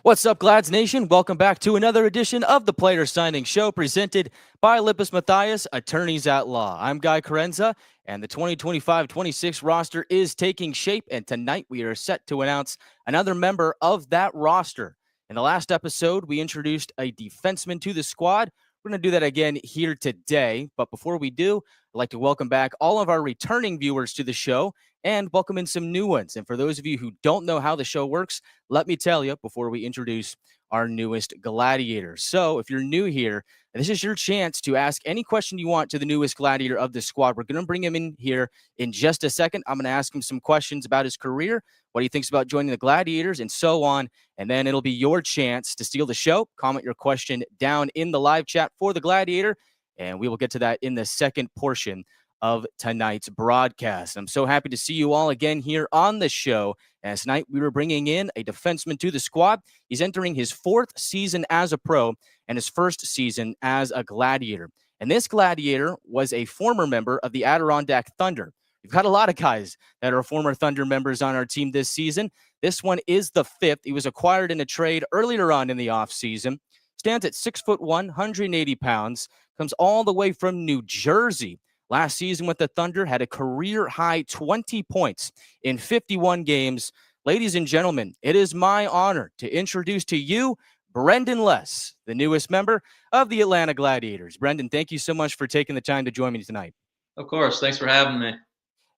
What's up, Glads Nation? Welcome back to another edition of the Player Signing Show presented by Lippes Mathias, attorneys at law. I'm Guy Carenza, and the 2025-26 roster is taking shape, and tonight we are set to announce another member of that roster. In the last episode, we introduced a defenseman to the squad. We're going to do that again here today, but before we do, I'd like to welcome back all of our returning viewers to the show and welcome in some new ones. And for those of you who don't know how the show works, let me tell you before we introduce our newest Gladiator. So if you're new here, this is your chance to ask any question you want to the newest Gladiator of the squad. We're going to bring him in here in just a second. I'm going to ask him some questions about his career, what he thinks about joining the Gladiators, and so on. And then it'll be your chance to steal the show. Comment your question down in the live chat for the Gladiator, and we will get to that in the second portion of tonight's broadcast. I'm so happy to see you all again here on the show. As tonight we were bringing in a defenseman to the squad. He's entering his fourth season as a pro and his first season as a Gladiator. And this Gladiator was a former member of the Adirondack Thunder. We've got a lot of guys that are former Thunder members on our team this season. This one is the fifth. He was acquired in a trade earlier on in the offseason. Stands at 6'1", 180 pounds. Comes all the way from New Jersey. Last season with the Thunder, had a career-high 20 points in 51 games. Ladies and gentlemen, it is my honor to introduce to you Brendan Less, the newest member of the Atlanta Gladiators. Brendan, thank you so much for taking the time to join me tonight. Of course. Thanks for having me.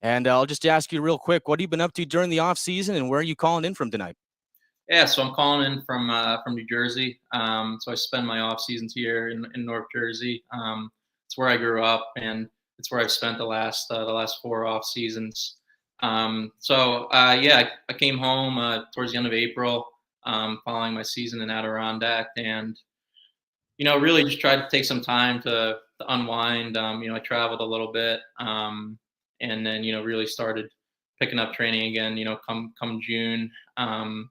And I'll just ask you real quick, what have you been up to during the offseason, and where are you calling in from tonight? Yeah, so I'm calling in from New Jersey. So I spend my off seasons here in North Jersey. It's where I grew up, and it's where I've spent the last 4 off seasons. I came home towards the end of April, following my season in Adirondack, and really just tried to take some time to unwind. I traveled a little bit, and then really started picking up training again. Come June. I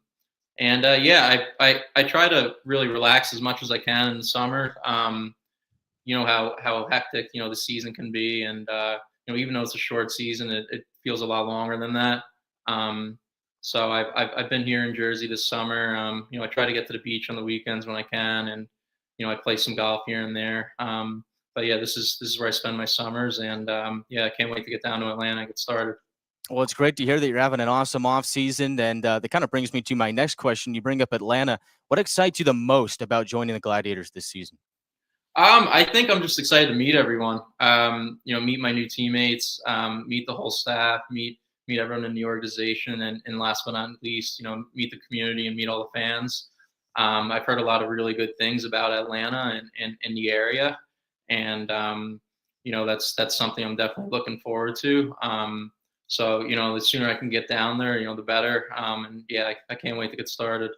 try to really relax as much as I can in the summer. You know how hectic the season can be, and even though it's a short season, it feels a lot longer than that. So I've been here in Jersey this summer. I try to get to the beach on the weekends when I can, and I play some golf here and there. But yeah, this is where I spend my summers, and I can't wait to get down to Atlanta and get started. Well, it's great to hear that you're having an awesome offseason, and that kind of brings me to my next question. You bring up Atlanta. What excites you the most about joining the Gladiators this season? I think I'm just excited to meet everyone. Meet my new teammates, meet the whole staff, meet everyone in the organization, and last but not least, meet the community and meet all the fans. I've heard a lot of really good things about Atlanta and the area, and that's something I'm definitely looking forward to. So the sooner I can get down there, the better. I can't wait to get started.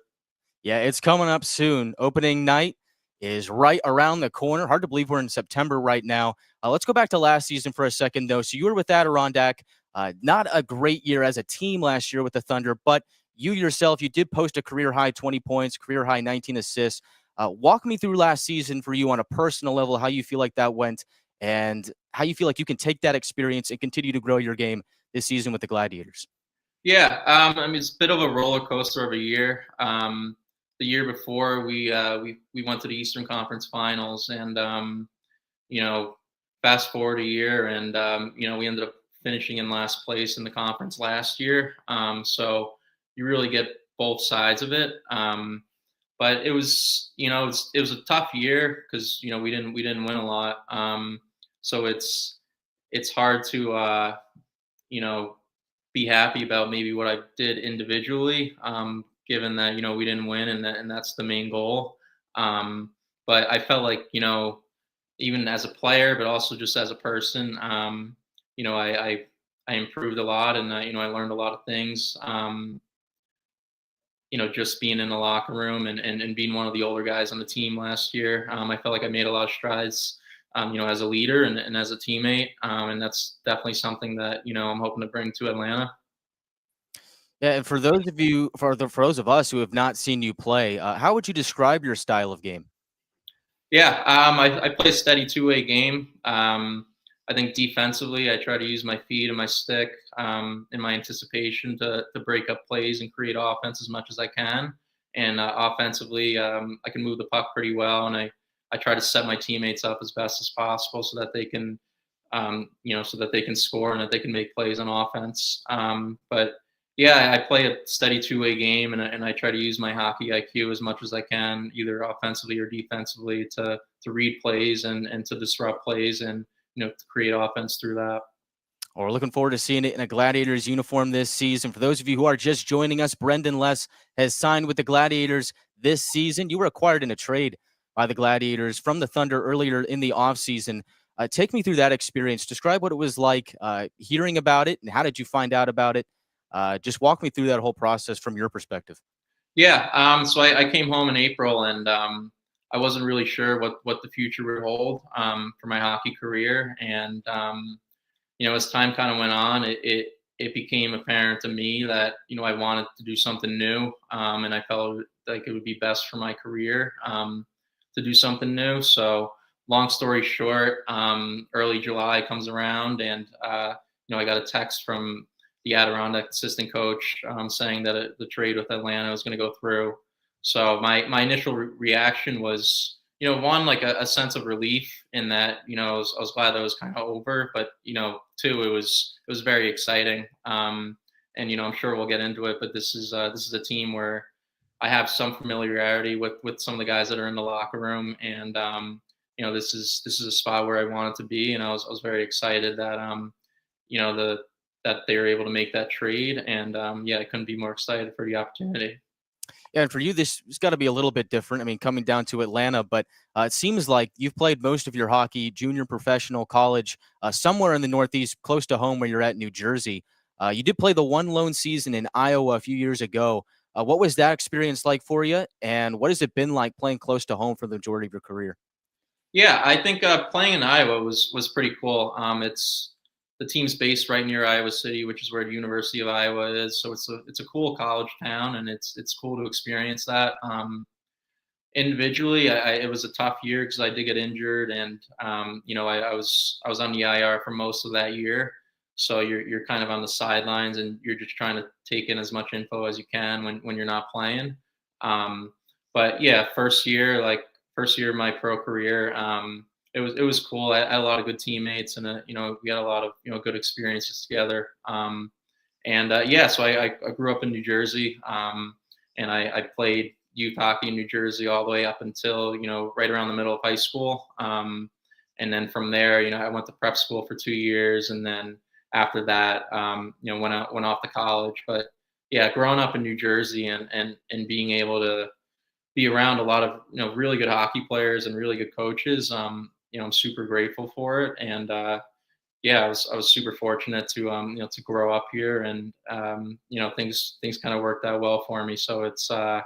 Yeah, it's coming up soon. Opening night is right around the corner. Hard to believe we're in September right now. Let's go back to last season for a second, though. So you were with Adirondack. Not a great year as a team last year with the Thunder, but you yourself, you did post a career-high 20 points, career-high 19 assists. Walk me through last season for you on a personal level, how you feel like that went, and how you feel like you can take that experience and continue to grow your game this season with the Gladiators. Yeah, it's a bit of a roller coaster of a year. The year before, we went to the Eastern Conference Finals, and fast forward a year, and we ended up finishing in last place in the conference last year. So you really get both sides of it. But it was it was a tough year because we didn't win a lot. So it's hard to be happy about maybe what I did individually, given that we didn't win, and that's the main goal. But I felt like even as a player, but also just as a person, I improved a lot, and I learned a lot of things. Just being in the locker room and being one of the older guys on the team last year, I felt like I made a lot of strides. As a leader and as a teammate. And that's definitely something that, I'm hoping to bring to Atlanta. Yeah, and for those of us who have not seen you play, how would you describe your style of game? Yeah, I play a steady two-way game. I think defensively, I try to use my feet and my stick in my anticipation to break up plays and create offense as much as I can. and offensively, I can move the puck pretty well, and I try to set my teammates up as best as possible so that they can, so that they can score and that they can make plays on offense. But yeah, I play a steady two-way game, and I try to use my hockey IQ as much as I can, either offensively or defensively, to read plays and to disrupt plays and to create offense through that. Well, we're looking forward to seeing it in a Gladiators uniform this season. For those of you who are just joining us, Brendan Less has signed with the Gladiators this season. You were acquired in a trade by the Gladiators from the Thunder earlier in the offseason. Take me through that experience. Describe what it was like hearing about it, and how did you find out about it? Just walk me through that whole process from your perspective. Yeah. So I came home in April, and I wasn't really sure what the future would hold for my hockey career. And as time kind of went on, it became apparent to me that I wanted to do something new, and I felt like it would be best for my career to do something new. So long story short, early July comes around, and I got a text from the Adirondack assistant coach saying that the trade with Atlanta was going to go through. So my initial reaction was, one, like a sense of relief in that, I was glad that it was kind of over, but two, it was very exciting. And I'm sure we'll get into it, but this is a team where I have some familiarity with some of the guys that are in the locker room, and this is a spot where I wanted to be, and I was very excited that that they were able to make that trade, and I couldn't be more excited for the opportunity. Yeah, and for you, this has got to be a little bit different. I mean, coming down to Atlanta, but it seems like you've played most of your hockey, junior, professional, college, somewhere in the Northeast, close to home where you're at, New Jersey. You did play the one lone season in Iowa a few years ago. What was that experience like for you, and what has it been like playing close to home for the majority of your career? Yeah, I think playing in Iowa was pretty cool. It's the team's based right near Iowa City, which is where the University of Iowa is. So it's a cool college town, and it's cool to experience that. Individually, it was a tough year because I did get injured, and I was on the IR for most of that year. So you're kind of on the sidelines, and you're just trying to take in as much info as you can when you're not playing. But yeah, first year of my pro career, it was cool. I had a lot of good teammates, and we had a lot of good experiences together. So I grew up in New Jersey, and I played youth hockey in New Jersey all the way up until right around the middle of high school. And then from there, I went to prep school for 2 years, and then after that, went off to college. But yeah, growing up in New Jersey and being able to be around a lot of really good hockey players and really good coaches, I'm super grateful for it. And I was super fortunate to to grow up here, and things kind of worked out well for me. So it's been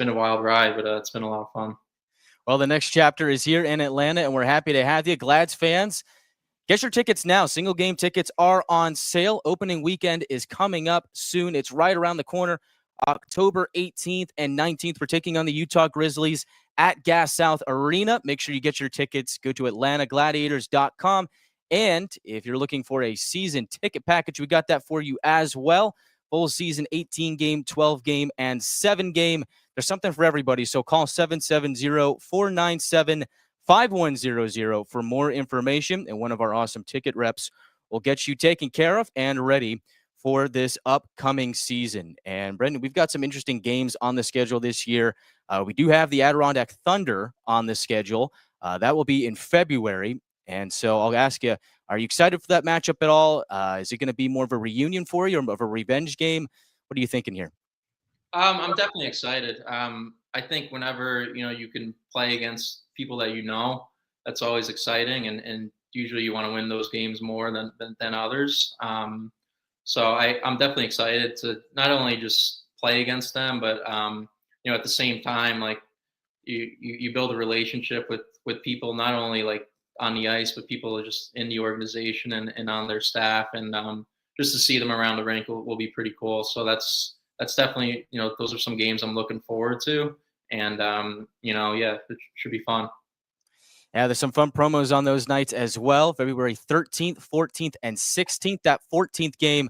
a wild ride, but it's been a lot of fun. Well, the next chapter is here in Atlanta, and we're happy to have you, Glads fans. Get your tickets now. Single game tickets are on sale. Opening weekend is coming up soon. It's right around the corner, October 18th and 19th. We're taking on the Utah Grizzlies at Gas South Arena. Make sure you get your tickets. Go to atlantagladiators.com. And if you're looking for a season ticket package, we got that for you as well. Full season, 18 game, 12 game, and 7 game. There's something for everybody. So call 770-497-5100 for more information, and one of our awesome ticket reps will get you taken care of and ready for this upcoming season. And Brendan, we've got some interesting games on the schedule this year. We do have the Adirondack Thunder on the schedule. That will be in February. And so I'll ask you, are you excited for that matchup at all? Is it going to be more of a reunion for you, or of a revenge game? What are you thinking here? I'm definitely excited. I think whenever you can play against people that that's always exciting, and usually you want to win those games more than others. So I'm definitely excited to not only just play against them, but at the same time, like you build a relationship with people, not only like on the ice, but people just in the organization and on their staff, and just to see them around the rink will be pretty cool. So that's definitely those are some games I'm looking forward to, and it should be fun. Yeah, there's some fun promos on those nights as well. February 13th, 14th, and 16th. That 14th game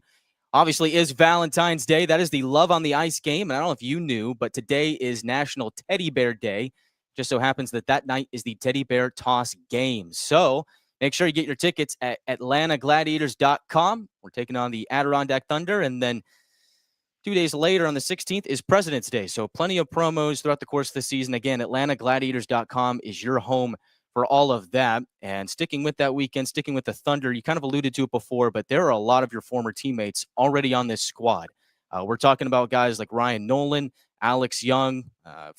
obviously is Valentine's Day. That is the Love on the Ice game. And I don't know if you knew, but today is National Teddy Bear Day. Just so happens that night is the Teddy Bear Toss game. So make sure you get your tickets at atlantagladiators.com. We're taking on the Adirondack Thunder. And then 2 days later on the 16th is President's Day. So plenty of promos throughout the course of the season. Again, atlantagladiators.com is your home for all of that. And sticking with that weekend, sticking with the Thunder, you kind of alluded to it before, but there are a lot of your former teammates already on this squad. We're talking about guys like Ryan Nolan, Alex Young,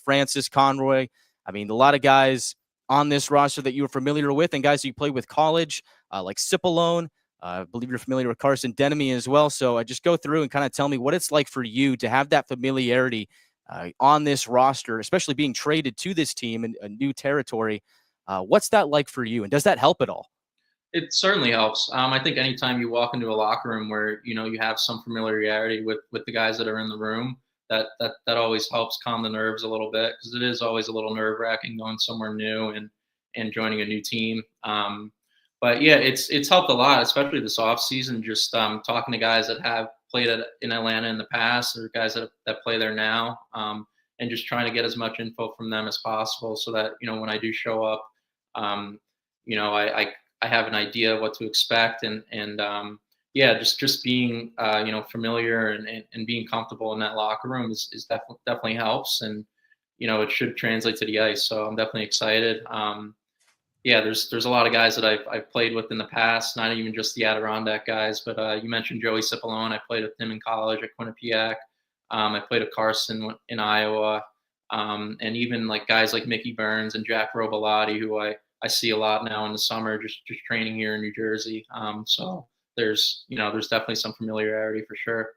Francis Conroy. I mean, a lot of guys on this roster that you were familiar with, and guys you played with college, like Cipollone. I believe you're familiar with Carson Denemy as well. So I just go through and kind of tell me what it's like for you to have that familiarity on this roster, especially being traded to this team in a new territory. What's that like for you, and does that help at all? It certainly helps. I think anytime you walk into a locker room where you have some familiarity with the guys that are in the room, that always helps calm the nerves a little bit, because it is always a little nerve wracking going somewhere new and joining a new team. But yeah, it's helped a lot, especially this off season. Just talking to guys that have played in Atlanta in the past, or guys that play there now, and just trying to get as much info from them as possible, so that when I do show up, um, I have an idea of what to expect, and yeah, just being familiar and being comfortable in that locker room is definitely helps, and it should translate to the ice. So I'm definitely excited. Yeah, there's a lot of guys that I've played with in the past, not even just the Adirondack guys, but you mentioned Joey Cipollone. I played with him in college at Quinnipiac. I played with Carson in Iowa, and even like guys like Mickey Burns and Jack Robilotti, who I see a lot now in the summer, just training here in New Jersey. So there's definitely some familiarity for sure.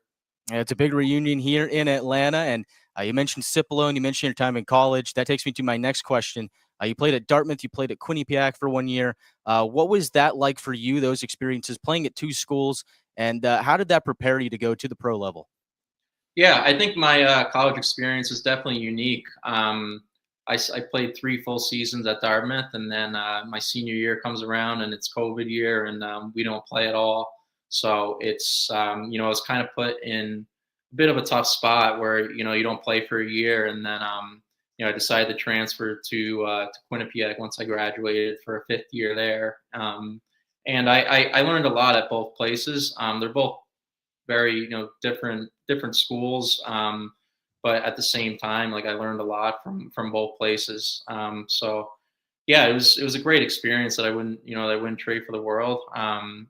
Yeah, it's a big reunion here in Atlanta, and you mentioned Cipollone, you mentioned your time in college. That takes me to my next question. You played at Dartmouth, you played at Quinnipiac for 1 year. What was that like for you, those experiences, playing at two schools, and how did that prepare you to go to the pro level? Yeah, I think my college experience is definitely unique. I played 3 full seasons at Dartmouth, and then my senior year comes around, and it's COVID year, and we don't play at all. So it's I was kind of put in a bit of a tough spot where you don't play for a year, and then I decided to transfer to Quinnipiac once I graduated for a 5th year there. And I learned a lot at both places. They're both very different schools, but at the same time, like, I learned a lot from both places. So yeah, it was a great experience that I wouldn't trade for the world. And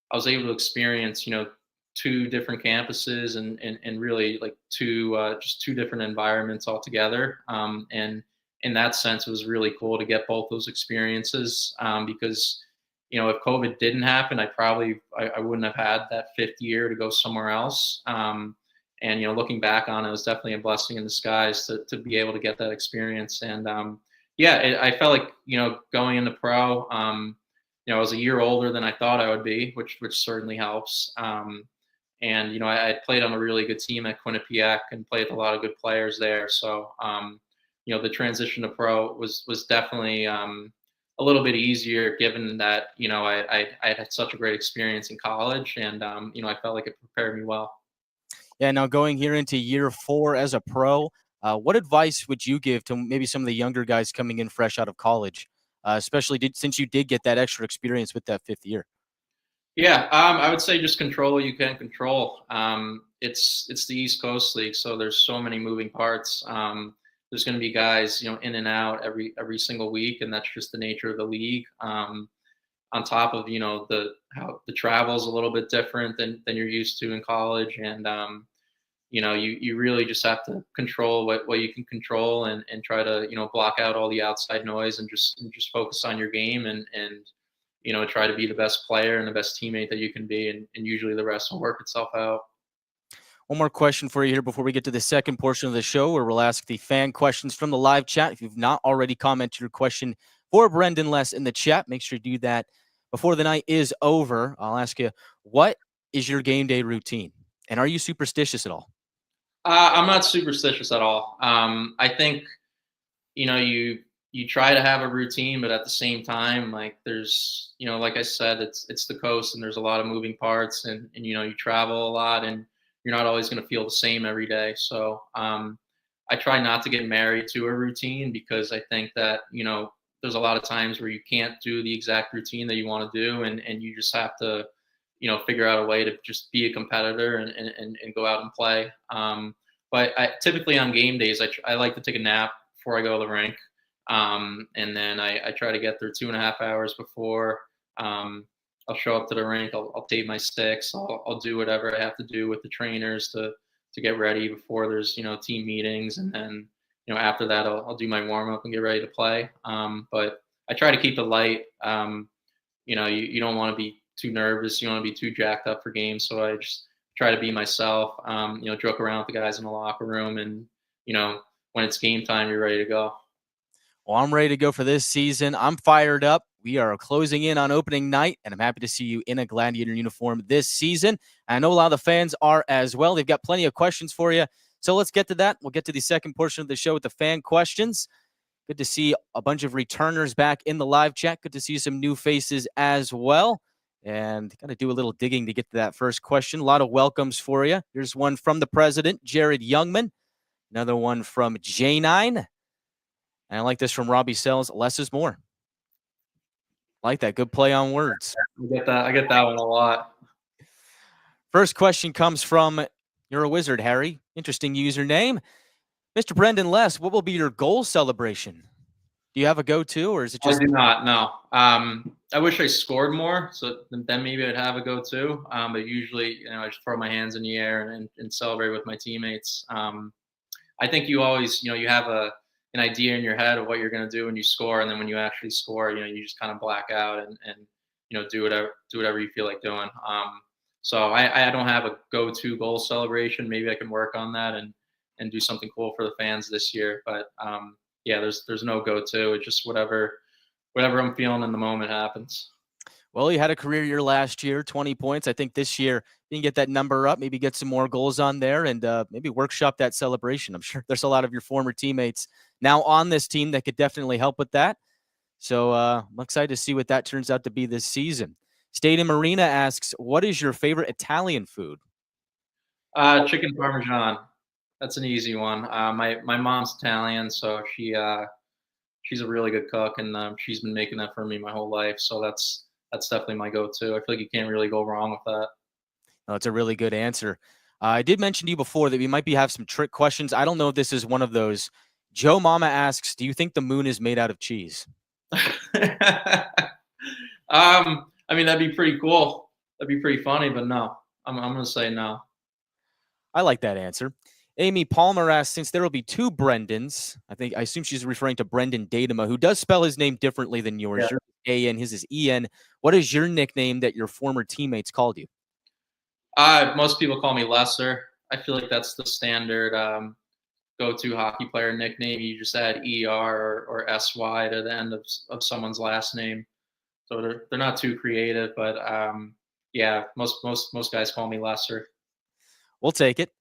I was able to experience 2 different campuses, and really, like, just 2 different environments altogether. And in that sense, it was really cool to get both those experiences, because if COVID didn't happen, I wouldn't have had that 5th year to go somewhere else. And looking back on it, was definitely a blessing in disguise to be able to get that experience. And yeah, I felt like going into pro. I was a year older than I thought I would be, which certainly helps. And I had played on a really good team at Quinnipiac and played with a lot of good players there. So the transition to pro was definitely a little bit easier, given that I had such a great experience in college, and I felt like it prepared me well. Yeah, now going here into year 4 as a pro, what advice would you give to maybe some of the younger guys coming in fresh out of college, especially since you did get that extra experience with that 5th year? Yeah, I would say just control what you can control. It's the East Coast League, so there's so many moving parts. There's going to be guys in and out every single week, and that's just the nature of the league. On top of how the travel is a little bit different than you're used to in college, and you really just have to control what you can control, and try to block out all the outside noise, and just focus on your game, and try to be the best player and the best teammate that you can be, and usually the rest will work itself out. One more question for you here before we get to the second portion of the show, where we'll ask the fan questions from the live chat. If you've not already commented your question for Brendan Less in the chat, make sure you do that before the night is over. I'll ask you, what is your game day routine? And are you superstitious at all? I'm not superstitious at all. I think you you try to have a routine, but at the same time, like there's, like I said, it's the coast and there's a lot of moving parts, and you travel a lot, and you're not always going to feel the same every day. So I try not to get married to a routine, because I think that there's a lot of times where you can't do the exact routine that you want to do, and you just have to figure out a way to just be a competitor and go out and play. But typically on game days, I like to take a nap before I go to the rink. And then I try to get there 2.5 hours before. I'll show up to the rink. I'll tape my sticks. I'll do whatever I have to do with the trainers to get ready before there's team meetings, and then after that I'll do my warm up and get ready to play. But I try to keep it light. You don't want to be too nervous. You don't want to be too jacked up for games. So I just try to be myself. Joke around with the guys in the locker room, and when it's game time, you're ready to go. Well, I'm ready to go for this season. I'm fired up. We are closing in on opening night, and I'm happy to see you in a Gladiator uniform this season. I know a lot of the fans are as well. They've got plenty of questions for you. So let's get to that. We'll get to the second portion of the show with the fan questions. Good to see a bunch of returners back in the live chat. Good to see some new faces as well. And got to do a little digging to get to that first question. A lot of welcomes for you. Here's one from the president, Jared Youngman. Another one from J9. And I like this from Robbie Sells. Less is more. I like that. Good play on words. I get that one a lot. First question comes from You're a Wizard, Harry. Interesting username. Mr. Brendan Less, what will be your goal celebration? Do you have a go-to, or is it just? I do not, no. I wish I scored more, so then maybe I'd have a go-to. But usually, I just throw my hands in the air and celebrate with my teammates. I think you always, you have an idea in your head of what you're going to do when you score, and then when you actually score, you just kind of black out and do whatever you feel like doing. So I don't have a go-to goal celebration. Maybe I can work on that and do something cool for the fans this year. But yeah, there's no go-to. It's just whatever I'm feeling in the moment happens. Well, you had a career year last year, 20 points. I think this year you can get that number up, maybe get some more goals on there, and maybe workshop that celebration. I'm sure there's a lot of your former teammates now on this team that could definitely help with that. So I'm excited to see what that turns out to be this season. Stadium Arena asks, what is your favorite Italian food? Chicken Parmesan. That's an easy one. My mom's Italian, so she's a really good cook, and she's been making that for me my whole life. So that's definitely my go-to. I feel like you can't really go wrong with that. Oh, that's a really good answer. I did mention to you before that we might have some trick questions. I don't know if this is one of those. Joe Mama asks, do you think the moon is made out of cheese? I mean, that'd be pretty cool. That'd be pretty funny, but no. I'm going to say no. I like that answer. Amy Palmer asks, since there will be two Brendans, I assume she's referring to Brendan Datema, who does spell his name differently than yours. Yeah. Yours is A-N, his is E-N. What is your nickname that your former teammates called you? Most people call me Lesser. I feel like that's the standard go-to hockey player nickname. You just add ER or SY to the end of someone's last name. So they're not too creative, but yeah, most guys call me Lesser. We'll take it.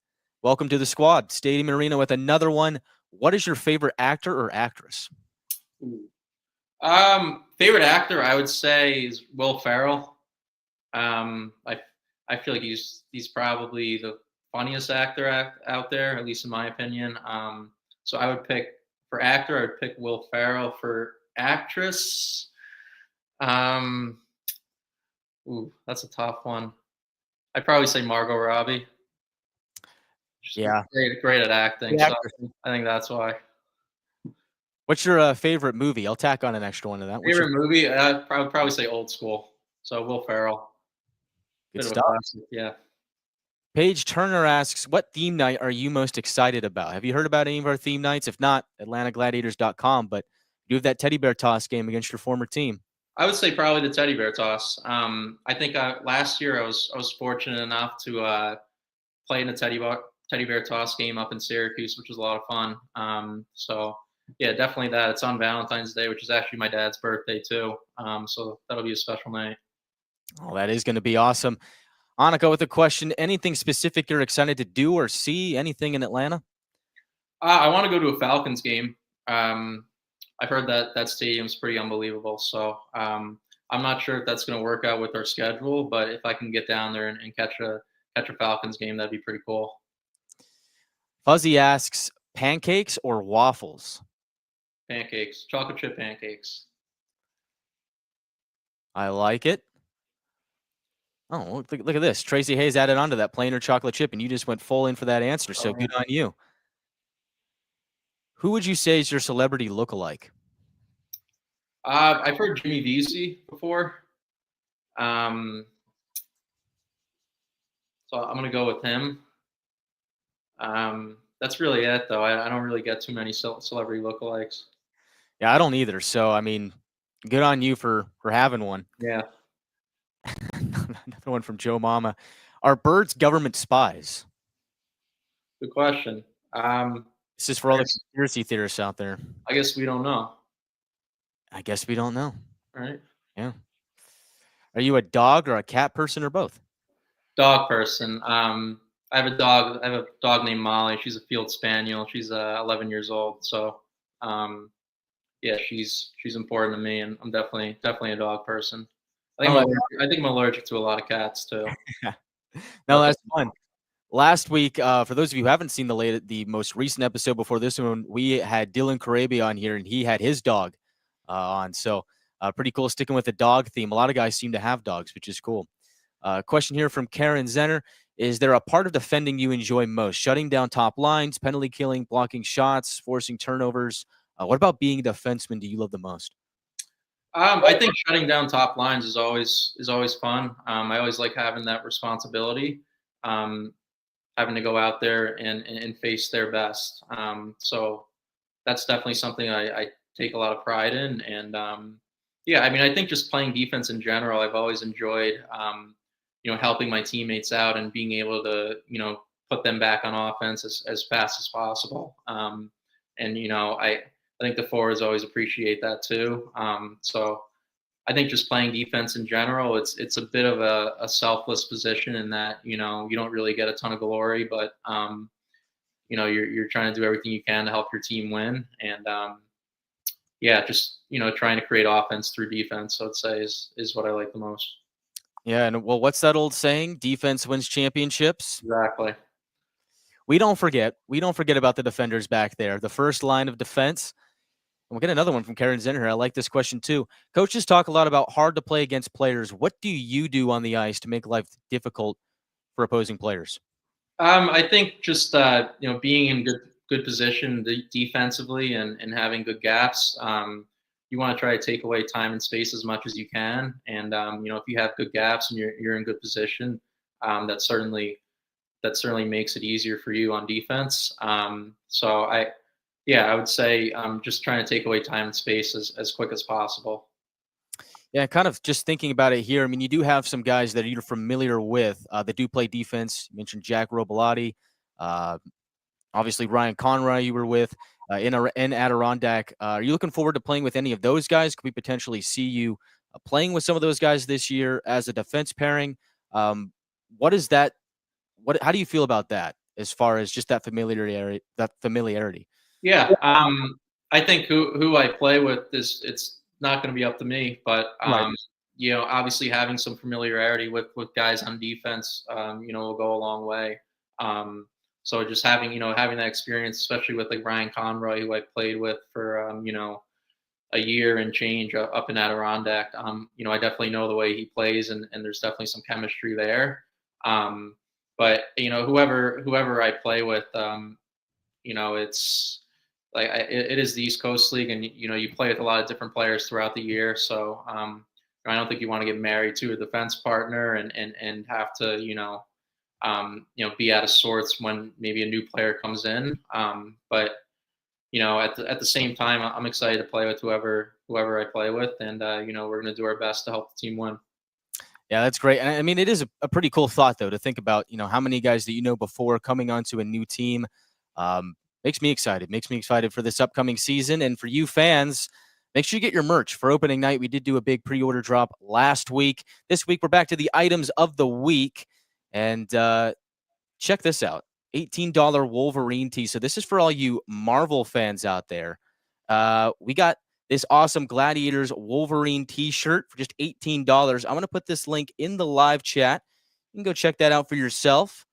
Welcome to the squad. Stadium Arena with another one. What is your favorite actor or actress? Favorite actor, I would say, is Will Ferrell. I feel like he's probably the funniest actor out there, at least in my opinion. So I would pick, for actor, I would pick Will Ferrell. For actress, that's a tough one. I'd probably say Margot Robbie. She's great at acting. So I think that's why. What's your favorite movie? I'll tack on an extra one to that. Favorite movie? I would probably say Old School. So Will Ferrell. Good stuff. Yeah. Paige Turner asks, what theme night are you most excited about? Have you heard about any of our theme nights? If not, AtlantaGladiators.com. But you have that teddy bear toss game against your former team. I would say probably the teddy bear toss. I think last year I was fortunate enough to play in a teddy bear toss game up in Syracuse, which was a lot of fun. So yeah, definitely that. It's on Valentine's Day, which is actually my dad's birthday too. So that'll be a special night. Oh, that is going to be awesome. Annika with a question. Anything specific you're excited to do or see? Anything in Atlanta? I want to go to a Falcons game. I've heard that that stadium's pretty unbelievable. So I'm not sure if that's going to work out with our schedule, but if I can get down there and catch a Falcons game, that'd be pretty cool. Fuzzy asks, pancakes or waffles? Pancakes, chocolate chip pancakes. I like it. Oh, look at this. Tracy Hayes added on to that, plain or chocolate chip, and you just went full in for that answer. So good on you. Who would you say is your celebrity lookalike? I've heard Jimmy Vesey before. Um, so I'm gonna go with him. That's really it, though. I don't really get too many celebrity lookalikes. Yeah, I don't either. So I mean, good on you for having one. Yeah, Another one from Joe Mama. Are birds government spies? good question. This is for all the conspiracy theorists out there. I guess we don't know. I guess we don't know. All right. Yeah. Are you a dog or a cat person or both? Dog person. I have a dog. I have a dog named Molly. She's a field spaniel. She's 11 years old. So, yeah, she's important to me, and I'm definitely a dog person. I think I'm allergic to a lot of cats too. No, that's fun. Last week, for those of you who haven't seen the most recent episode before this one, we had Dylan Karabi on here, and he had his dog on. So pretty cool, sticking with the dog theme. A lot of guys seem to have dogs, which is cool. Question here from Karen Zenner. Is there a part of defending you enjoy most? Shutting down top lines, penalty killing, blocking shots, forcing turnovers? What about being a defenseman do you love the most? I think shutting down top lines is always fun. I always like having that responsibility, having to go out there and face their best. So that's definitely something I take a lot of pride in. And yeah, I mean, I think just playing defense in general, I've always enjoyed, helping my teammates out and being able to, put them back on offense as fast as possible. And I think the forwards always appreciate that too. So I think just playing defense in general, it's a bit of a selfless position in that you don't really get a ton of glory, but you're trying to do everything you can to help your team win, and yeah, just trying to create offense through defense. I'd say is what I like the most. Yeah, and well, what's that old saying? Defense wins championships. Exactly. We don't forget about the defenders back there, the first line of defense. And we'll get another one from Karen Zenner here. I like this question too. Coaches talk a lot about hard to play against players. What do you do on the ice to make life difficult for opposing players? I think just being in good position defensively and having good gaps. You want to try to take away time and space as much as you can, and if you have good gaps and you're in good position, that certainly makes it easier for you on defense. So I would say just trying to take away time and space as quick as possible. Yeah, kind of just thinking about it here. I mean, you do have some guys that you're familiar with that do play defense. You mentioned Jack Robilotti, obviously Ryan Conroy you were with in Adirondack. Are you looking forward to playing with any of those guys? Could we potentially see you playing with some of those guys this year as a defense pairing? What is that? How do you feel about that as far as just that familiarity? Yeah, I think who I play with it's not going to be up to me, but Right. obviously having some familiarity with guys on defense, will go a long way. So just having having that experience, especially with like Ryan Conroy, who I played with for a year and change up in Adirondack. I definitely know the way he plays, and there's definitely some chemistry there. But whoever I play with, it's like it is the East Coast League, and you play with a lot of different players throughout the year. So I don't think you want to get married to a defense partner and have to be out of sorts when maybe a new player comes in. But at the same time, I'm excited to play with whoever I play with, and we're going to do our best to help the team win. Yeah, that's great. And I mean, it is a pretty cool thought, though, to think about, how many guys that you know before coming onto a new team. Makes me excited for this upcoming season. And for you fans, make sure you get your merch for opening night. We did do a big pre-order drop last week. This week, we're back to the items of the week. And check this out. $18 Wolverine tee. So this is for all you Marvel fans out there. We got this awesome Gladiators Wolverine t-shirt for just $18. I'm going to put this link in the live chat. You can go check that out for yourself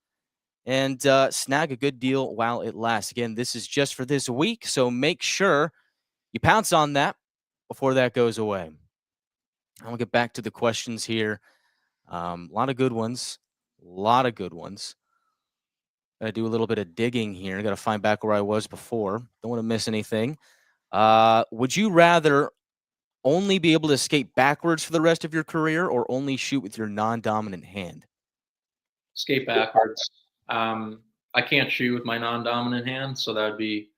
and snag a good deal while it lasts. Again, this is just for this week, so make sure you pounce on that before that goes away. I'll get back to the questions here. A lot of good ones. A lot of good ones. Got to do a little bit of digging here. Got to find back where I was before. Don't want to miss anything. Would you rather only be able to skate backwards for the rest of your career or only shoot with your non-dominant hand? Skate backwards. I can't shoot with my non-dominant hand, so that'd be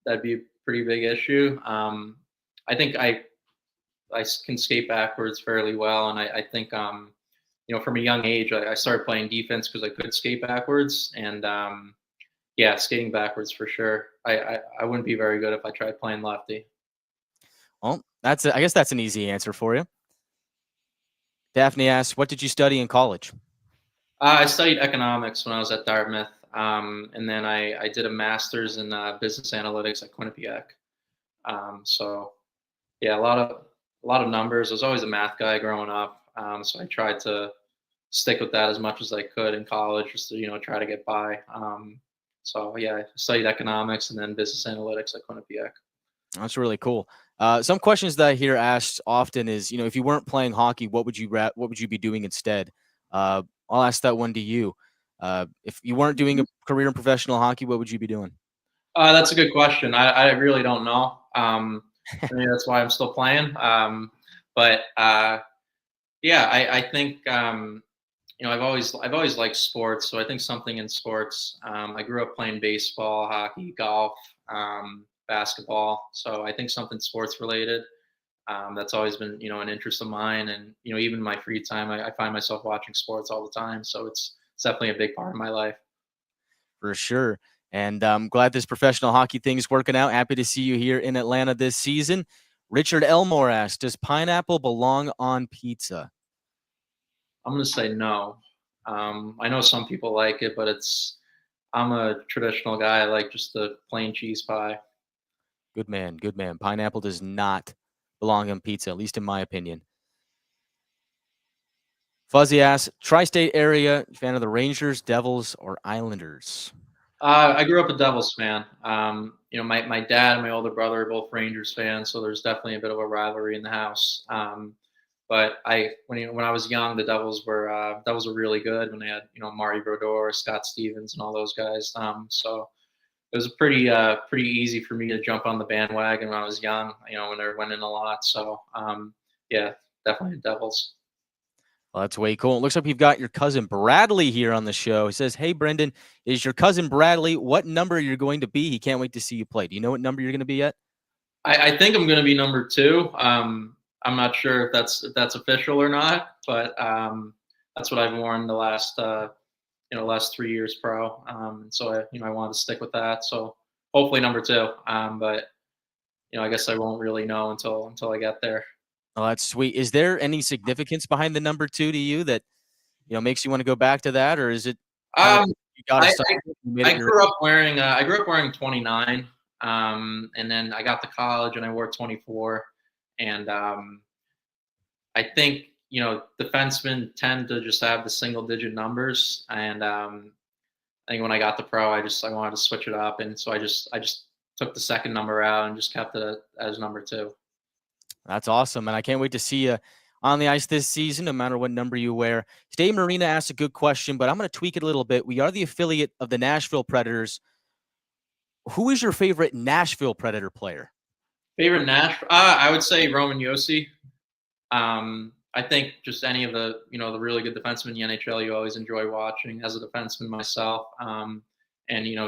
a pretty big issue. I think I can skate backwards fairly well, and I think from a young age I started playing defense because I could skate backwards, and yeah, skating backwards for sure. I wouldn't be very good if I tried playing lefty. Well, I guess that's an easy answer for you. Daphne asks, what did you study in college? I studied economics when I was at Dartmouth, and then I did a master's in business analytics at Quinnipiac. So yeah, a lot of numbers. I was always a math guy growing up, so I tried to stick with that as much as I could in college, just to try to get by. So yeah, I studied economics and then business analytics at Quinnipiac. That's really cool. Some questions that I hear asked often is, if you weren't playing hockey, what would you be doing instead? I'll ask that one to you. If you weren't doing a career in professional hockey, what would you be doing? That's a good question. I really don't know. Maybe that's why I'm still playing. But yeah, I think I've always liked sports, so I think something in sports. I grew up playing baseball, hockey, golf, basketball, so I think something sports related. That's always been an interest of mine, and even in my free time, I find myself watching sports all the time. So it's definitely a big part of my life. For sure. And I'm glad this professional hockey thing is working out. Happy to see you here in Atlanta this season. Richard Elmore asks, does pineapple belong on pizza? I'm going to say no. I know some people like it, but I'm a traditional guy. I like just the plain cheese pie. Good man. Good man. Pineapple does not belong on pizza, at least in my opinion. Fuzzy asks, tri-state area, fan of the Rangers, Devils, or Islanders? I grew up a Devils fan. My dad and my older brother are both Rangers fans, so there's definitely a bit of a rivalry in the house. But when I was young, the Devils were really good when they had Marty Brodeur, Scott Stevens, and all those guys. So it was pretty easy for me to jump on the bandwagon when I was young. When they were winning a lot. So yeah, definitely the Devils. Well, that's way cool. It looks like we've got your cousin Bradley here on the show. He says, hey, Brendan, is your cousin Bradley, what number you're going to be? He can't wait to see you play. Do you know what number you're going to be yet? I think I'm going to be number 2. I'm not sure if that's official or not, but that's what I've worn the last 3 years pro. So I wanted to stick with that. So hopefully number 2. But I guess I won't really know until I get there. Oh, that's sweet. Is there any significance behind the number 2 to you that makes you want to go back to that, or is it kind of you got to I grew up wearing 29, and then I got to college and I wore 24, and I think defensemen tend to just have the single digit numbers, and I think when I got the pro, I wanted to switch it up, and so I just took the second number out and just kept it as number 2. That's awesome, and I can't wait to see you on the ice this season, no matter what number you wear. Stay Marina asked a good question, but I'm going to tweak it a little bit. We are the affiliate of the Nashville Predators. Who is your favorite Nashville Predator player? Favorite Nashville? I would say Roman Josi. I think just any of the the really good defensemen in the NHL you always enjoy watching. As a defenseman myself, and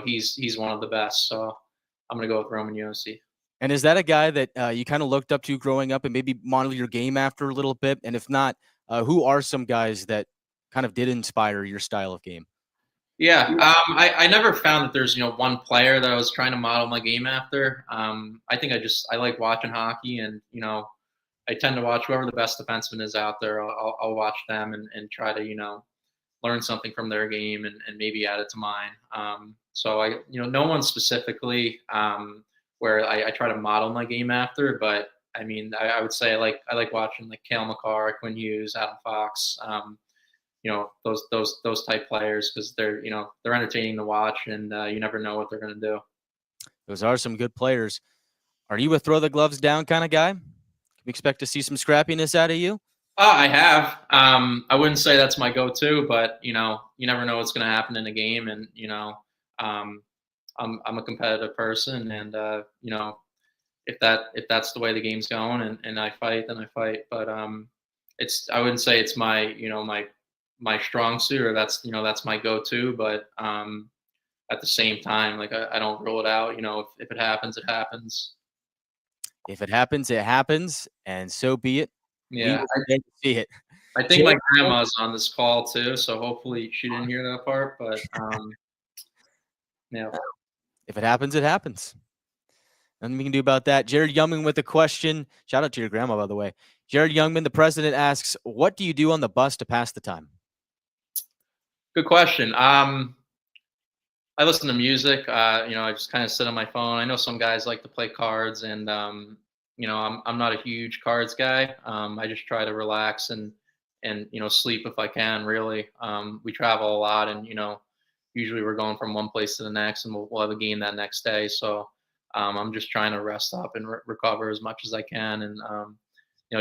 he's one of the best. So I'm gonna go with Roman Josi. And is that a guy that you kind of looked up to growing up and maybe model your game after a little bit? And if not, who are some guys that kind of did inspire your style of game? Yeah, I never found that there's one player that I was trying to model my game after. I think I like watching hockey, and I tend to watch whoever the best defenseman is out there. I'll watch them and try to learn something from their game and maybe add it to mine. So no one specifically where I try to model my game after, but I mean, I would say I like watching like Cale Makar, Quinn Hughes, Adam Fox, those type players because they're entertaining to watch, and you never know what they're going to do. Those are some good players. Are you a throw the gloves down kind of guy? Can we expect to see some scrappiness out of you? I have. I wouldn't say that's my go-to, but you never know what's going to happen in a game, and um, I'm a competitive person, and if that's the way the game's going, and I fight, then I fight. But I wouldn't say it's my strong suit, or that's my go-to. But at the same time, like I don't rule it out. If it happens, it happens. If it happens, it happens, and so be it. We Yeah, will be there to see it. I think my grandma's on this call too, so hopefully she didn't hear that part. But yeah. If it happens, it happens. Nothing we can do about that. Jared Youngman with a question. Shout out to your grandma, by the way. Jared Youngman, the president, asks, "What do you do on the bus to pass the time?" Good question. I listen to music. I just kind of sit on my phone. I know some guys like to play cards, and I'm not a huge cards guy. I just try to relax and sleep if I can. Really, we travel a lot, and usually we're going from one place to the next, and we'll have a game that next day. So I'm just trying to rest up and recover as much as I can, and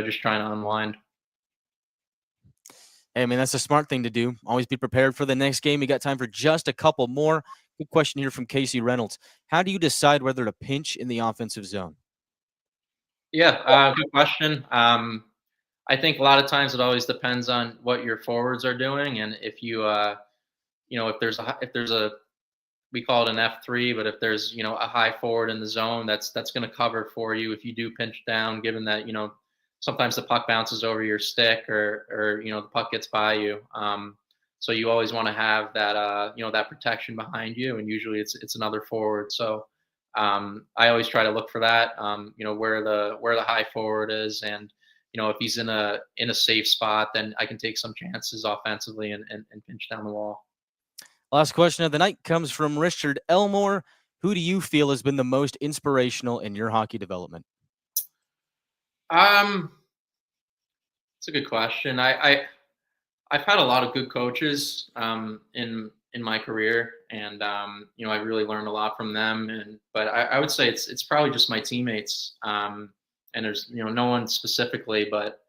just trying to unwind. Hey, I mean, that's a smart thing to do. Always be prepared for the next game. You got time for just a couple more. Good question here from Casey Reynolds. How do you decide whether to pinch in the offensive zone? Yeah, good question. I think a lot of times it always depends on what your forwards are doing, and if if there's a we call it an F3, but if there's a high forward in the zone, that's going to cover for you if you do pinch down. Given that sometimes the puck bounces over your stick, or the puck gets by you. So you always want to have that that protection behind you, and usually it's another forward. So I always try to look for that. Where the high forward is, and if he's in a safe spot, then I can take some chances offensively and pinch down the wall. Last question of the night comes from Richard Elmore. Who do you feel has been the most inspirational in your hockey development? Um, it's a good question. I've had a lot of good coaches in my career, and I really learned a lot from them. But I would say it's probably just my teammates. And there's no one specifically, but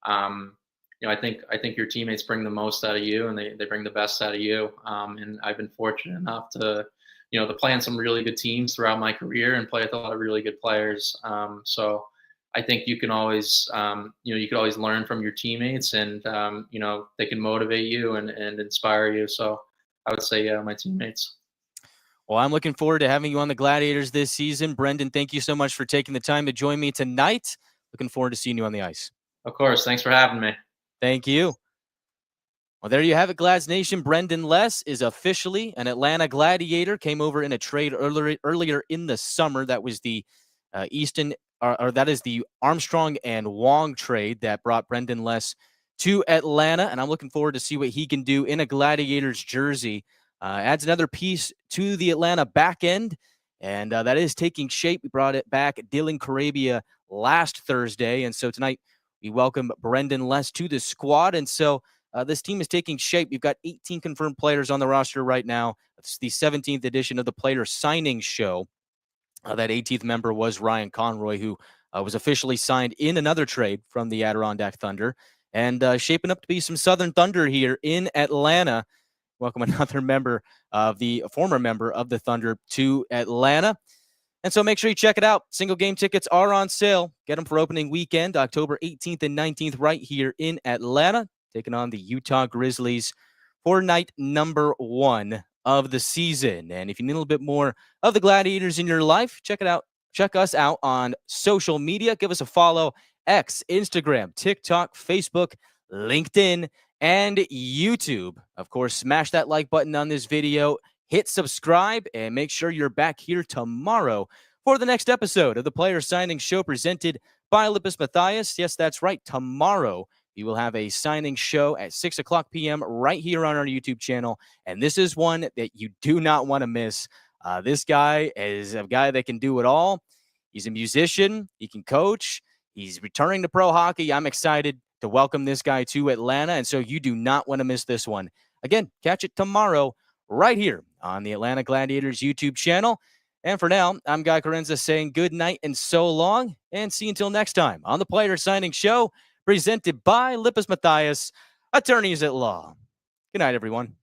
I think your teammates bring the most out of you, and they bring the best out of you. And I've been fortunate enough to play on some really good teams throughout my career and play with a lot of really good players. So I think you can always, you could always learn from your teammates, and they can motivate you and inspire you. So I would say, yeah, my teammates. Well, I'm looking forward to having you on the Gladiators this season. Brendan, thank you so much for taking the time to join me tonight. Looking forward to seeing you on the ice. Of course. Thanks for having me. Thank you. Well, there you have it, Glads Nation. Brendan Less is officially an Atlanta Gladiator. Came over in a trade earlier in the summer. That was the that is the Armstrong and Wong trade that brought Brendan Less to Atlanta, and I'm looking forward to see what he can do in a Gladiators jersey. Adds another piece to the Atlanta back end, and that is taking shape. We brought it back, Dylan Carabia, last Thursday, and so tonight we welcome Brendan Less to the squad, and so this team is taking shape. We've got 18 confirmed players on the roster right now. It's the 17th edition of the Player Signing Show. That 18th member was Ryan Conroy, who was officially signed in another trade from the Adirondack Thunder, and shaping up to be some Southern Thunder here in Atlanta. Welcome another former member of the Thunder to Atlanta. And so make sure you check it out. Single game tickets are on sale. Get them for opening weekend, October 18th and 19th, right here in Atlanta, taking on the Utah Grizzlies for night number 1 of the season. And if you need a little bit more of the Gladiators in your life, check it out. Check us out on social media. Give us a follow: X, Instagram, TikTok, Facebook, LinkedIn, and YouTube. Of course, smash that like button on this video, hit subscribe, and make sure you're back here tomorrow for the next episode of the Player Signing Show presented by Lippes Mathias. Yes, that's right. Tomorrow, we will have a signing show at 6 o'clock p.m. right here on our YouTube channel. And this is one that you do not want to miss. This guy is a guy that can do it all. He's a musician. He can coach. He's returning to pro hockey. I'm excited to welcome this guy to Atlanta, and so you do not want to miss this one. Again, catch it tomorrow right here on the Atlanta Gladiators YouTube channel. And for now, I'm Guy Carenza saying good night and so long, and see you until next time on the Player Signing Show, presented by Lippes Mathias, attorneys at law. Good night, everyone.